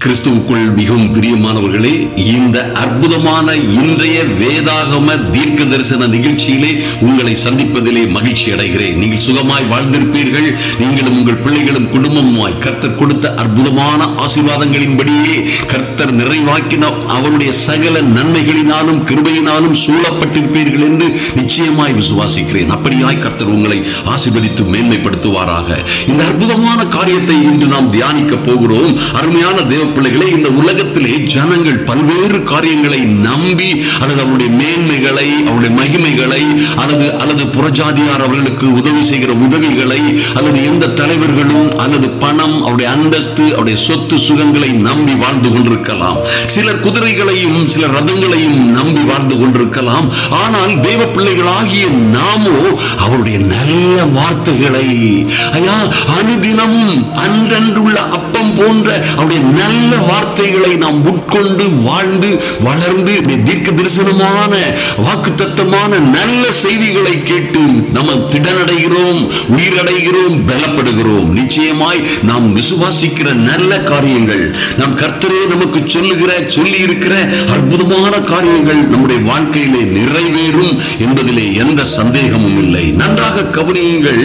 கிறிஸ்துவுக்குள் மிகவும் பிரியமானவர்களே, இந்த அற்புதமான இன்றைய வேதாகம தீர்க்க தரிசன நிகழ்ச்சியிலே உங்களை சந்திப்பதிலே மகிழ்ச்சி அடைகிறேன். நீங்கள் சுகமாய் வாழ்ந்திருப்பீர்கள். நீங்களும் உங்கள் பிள்ளைகளும் குடும்பமாய் கர்த்தர் கொடுத்த அற்புதமான ஆசீர்வாதங்களின்படியே கர்த்தர் நிறைவாக்கின அவருடைய சகல நன்மைகளினாலும் கிருபையினாலும் சூழப்பட்டிருப்பீர்கள் என்று நிச்சயமாய் விசுவாசிக்கிறேன். அப்படியாய் கர்த்தர் உங்களை ஆசீர்வதித்து மேன்மைப்படுத்துவாராக. இந்த அற்புதமான காரியத்தை இன்று நாம் தியானிக்க போகிறோம். அருமையான தேவ பிள்ளைகளே, இந்த உலகத்திலே ஜனங்கள் பல்வேறு காரியங்களை நம்பி அல்லது அவருடைய மேன்மைகளை, அவருடைய மகிமைகளை அல்லது புறஜாதியார் அவர்களுக்கு உதவி செய்கிற உதவிகளை அல்லது எந்த தலைவர்களும் அல்லது பணம், அவருடைய அந்தஸ்து, அவருடைய சொத்து சுகங்களை நம்பி வாழ்ந்து கொண்டிருக்கலாம். சிலர் குதிரைகளையும் சிலர் ரதங்களையும் நம்பி வாழ்ந்து கொண்டிருக்கலாம். ஆனால் தேவ பிள்ளைகளாகிய நாமோ அவருடைய நல்ல வார்த்தைகளை, ஐயா, அனுதினமும் அன்றன்றுள்ள அப்பம் போன்ற அவருடைய நல்ல வார்த்தைகளை நாம் உட்கொண்டு வாழ்ந்து வளர்ந்து தீர்க்க தரிசனமான வாக்குத்தத்தமான நல்ல செய்திகளை கேட்டு நம்ம திடனடைகிறோம், உயிரடைகிறோம், பலப்படுகிறோம். நிச்சயமாய் நாம் விசுவாசிக்கிற நல்ல காரியங்கள், நாம் கர்த்தரே நமக்கு சொல்லி இருக்கிற அற்புதமான காரியங்கள் நம்முடைய வாழ்க்கையிலே நிறைவேறும் என்பதிலே எந்த சந்தேகமும் இல்லை. நன்றாக கவனியுங்கள்.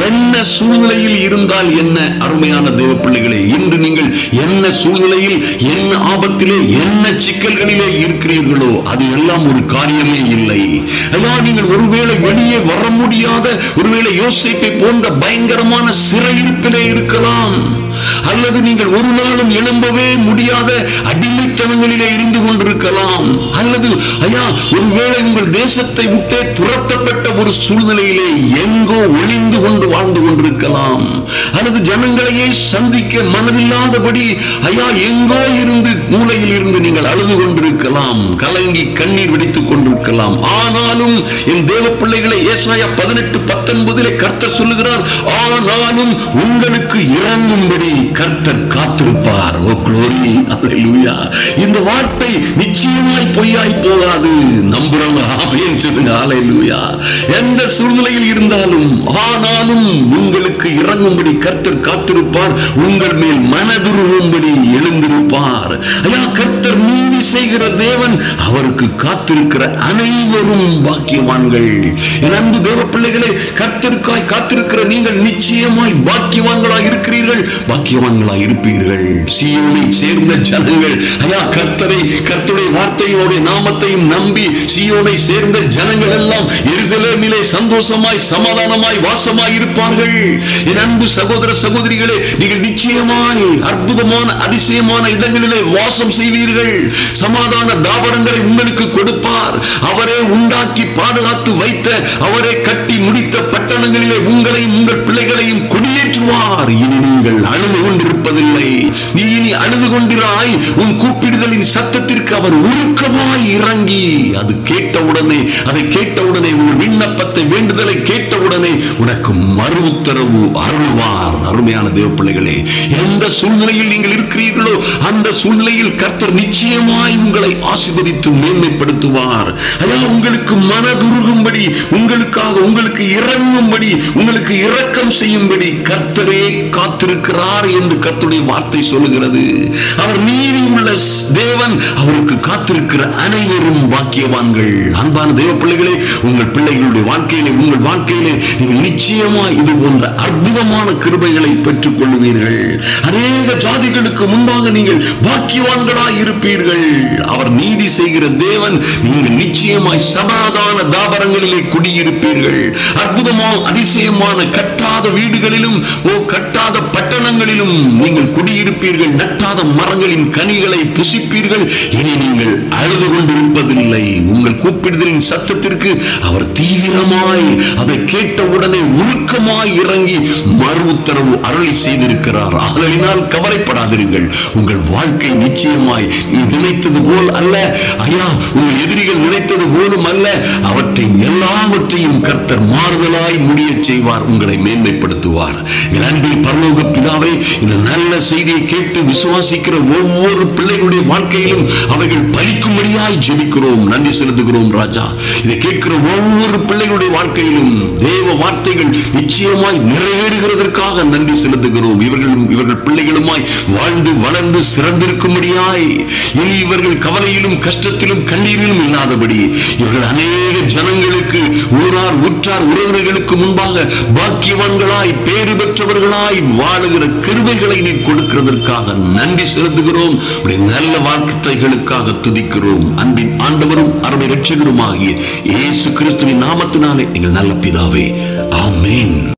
என்ன சூழ்நிலையில் இருந்தால் என்ன, அருமையான தேவ பிள்ளைகளே, இன்று நீங்கள் என்ன சூழ்நிலையில், என்ன ஆபத்திலே, என்ன சிக்கல்களிலே இருக்கிறீர்களோ அது எல்லாம் ஒரு காரியமே இல்லை. ஐயா, நீங்கள் ஒருவேளை வெளியே வர முடியாத, ஒருவேளை யோசேப்பை போன்ற பயங்கரமான சிறையிருப்பிலே இருக்கலாம். அல்லது நீங்கள் ஒரு நாளும் எழும்பவே முடியாத அடிமைத்தனங்களிலே இருந்து கொண்டிருக்கலாம். அல்லது ஐயா, ஒருவேளை உங்கள் தேசத்தை விட்டே துரத்தப்பட்ட ஒரு சூழ்நிலையிலே எங்கோ ஒளிந்து கொண்டு வாழ்ந்து கொண்டிருக்கலாம். அல்லது ஜனங்களையே சந்திக்க மனதில்லாதபடி ஐயா எங்கோ இருந்து மூலையில் இருந்து நீங்கள் அழுது கொண்டிருக்கலாம், கலங்கி கண்ணீர் வெடித்துக் கொண்டிருக்கலாம். ஆனாலும் என் தேவ பிள்ளைகளை, ஏசாயா 18:19 கர்த்தர் சொல்லுகிறார், ஆனாலும் உங்களுக்கு இறங்கும்படி கர்த்தர் காத்திருப்பார். ஓ க்ளோரி, அல்லேலூயா. இந்த வார்த்தை நிச்சயமாய் பொய்யாய் போகாது. நம்புறவங்க ஆமென் சொல்லுங்க. அல்லேலூயா. எந்த சூழ்நிலையில் இருந்தாலும் ஆனாலும் உங்களுக்கு இறங்கும்படி கர்த்தர் காத்திருப்பார், உங்கள் மேல் மனதுருகும்படி எழுந்திருப்பார். ஐயா, கர்த்தர் நீதி செய்கிற தேவன், அவருக்கு காத்திருக்கிற அனைவரும் பாக்கியவான்கள். என் அன்பு தேவ பிள்ளைகளே, கர்த்தருக்காய் காத்திருக்கிற நீங்கள் நிச்சயமாய் பாக்கியவான்களாய் இருக்கிறீர்கள், பாக்கியவான்களாய் இருப்பீர்கள். சீயோனை சேர்ந்த ஜனங்கள், ஐயா, கர்த்தருடைய வார்த்தையோட நாமத்தையும் நம்பி சீயோனை சேர்ந்த ஜனங்கள் எல்லாம் எருசலேமிலே சந்தோஷமாய் சமாதானமாய் வாசமாய் இருப்பார்கள். என் அன்பு சகோதர சகோதரிகளே, நீங்கள் நிச்சயமாய் அற்புதமான அதிசயமான இடங்களிலே வாசம் செய்வீர்கள். சமாதான தாபரங்களை உங்களுக்கு கொடுப்பார். அவரே உண்டாக்கி பாதுகாத்து வைத்த, அவரே கட்டி முடித்த பட்டணங்களிலே உங்களையும் உங்கள் பிள்ளைகளையும் குடியேற்றுவார். இனி நீங்கள் அழுது கொண்டிருப்பதில்லை. நீ இனி அழுது கொண்டிராய். உன் கூப்பிடுதலின் சத்தத்திற்கு அவர் உருக்கமாய் இறங்கி அதை கேட்டவுடனே உன் விண்ணப்பத்தை, வேண்டுதலை கேட்டவுடனே உனக்கு மறு உத்தரவு அருள்வார். அருமையான தேவ பிள்ளைகளே, எந்த சூழ்நிலையில் நீங்கள் இருக்கிறீர்களோ அந்த சூழ்நிலையில் கர்த்தர் நிச்சயமாய் உங்களை ஆசீர்வதித்து மேன்மைப்படுத்துவார். ஐயா, உங்களுக்கு மனதுருகும்படி, உங்களுக்கு இறங்கும்படி, உங்களுக்கு இரக்கம் செய்யும்படி கர்த்தரே காத்திருக்கிறார் என்று கர்த்தருடைய வார்த்தை சொல்லுகிறது. அவர் நீதி உள்ள தேவன், அவருக்கு காத்திருக்கிற அனைவரும் பாக்கியவான்கள். அன்பான தேவ பிள்ளைகளே, உங்கள் பிள்ளைகளுடைய வாழ்க்கையிலே, உங்கள் வாழ்க்கையிலே நீங்கள் நிச்சயமாய் இது போன்ற அற்புதமான கிருபைகளை பெற்றுக் கொள்வீர்கள். அநேக ஜாதிகளுக்கு முன்பாக நீங்கள் பாக்கியவான்களாய் இருப்பீர்கள். அவர் நீதி செய்கிற தேவன். நீங்கள் நிச்சயமாய் சமாதான தாபரங்களிலே குடியிருப்பீர்கள். அற்புதமான அதிசயமான கட்டாத வீடுகளிலும் கட்டாத பட்டணங்களிலும் நீங்கள் குடியிருப்பீர்கள். நட்டாத மரங்களின் கனிகளை புசிப்பீர்கள். இனி நீங்கள் அழுது கொண்டிருப்பதில்லை. உங்கள் கூப்பிடுதலின் சத்தத்திற்கு அவர் தீவிரமாய் அதை கேட்டவுடனே உருக்கமாய் இறங்கி மறு உத்தரவு அருளை செய்திருக்கிறார். அதனால் கவலைப்படாதீர்கள். உங்கள் வாழ்க்கை நிச்சயமாய் நினைத்தது போல் அல்ல. ஐயா, உங்கள் எதிரிகள் நினைத்தது போலும் அல்ல. எல்லாவற்றையும் கர்த்தர் மாறுதலாய் முடிய செய்வார். உங்களை மேன்மைப்படுத்துவார். அன்பில் பரலோக பிதாவே, இந்த நல்ல செய்தியை கேட்டு விசுவாசிக்கிற ஒவ்வொரு பிள்ளை பிள்ளைகளுடைய வாழ்க்கையிலும் அவைகள் பலிக்கும்படியாய் ஜெபிக்கிறோம். நன்றி செலுத்துகிறோம் ராஜா. இதை கேட்கிற ஒவ்வொரு பிள்ளைகளுடைய வாழ்க்கையிலும் தேவ வார்த்தைகள் நிச்சயமாய் நிறைவேறுகிறதற்காக நன்றி செலுத்துகிறோம். இவர்கள் பிள்ளைகளுமாய் வாழ்ந்து வளர்ந்து சிறந்திருக்கும்படியாய் இனி இவர்கள் கவலையிலும் கஷ்டத்திலும் கண்ணீரிலும் இல்லாதபடி இவர்கள் அநேக ஜனங்களுக்கு ஊரார் உற்றார் உறவினர்களுக்கு முன்பாக பாக்கியவான்களாய் பேறு பெற்றவர்களாய் வாழுகிற கிருபைகளை நீ கொடுக்கிறதற்காக நன்றி செலுத்துகிறோம். நல்ல வார்த்தைகளுக்காக துதிக்கிறோம். அன்பின் ஆண்டவரும் அருமை இரட்சகருமாகிய இயேசு கிறிஸ்துவின் நாமத்தினாலே எங்கள் நல்ல பிதாவே, ஆமென்.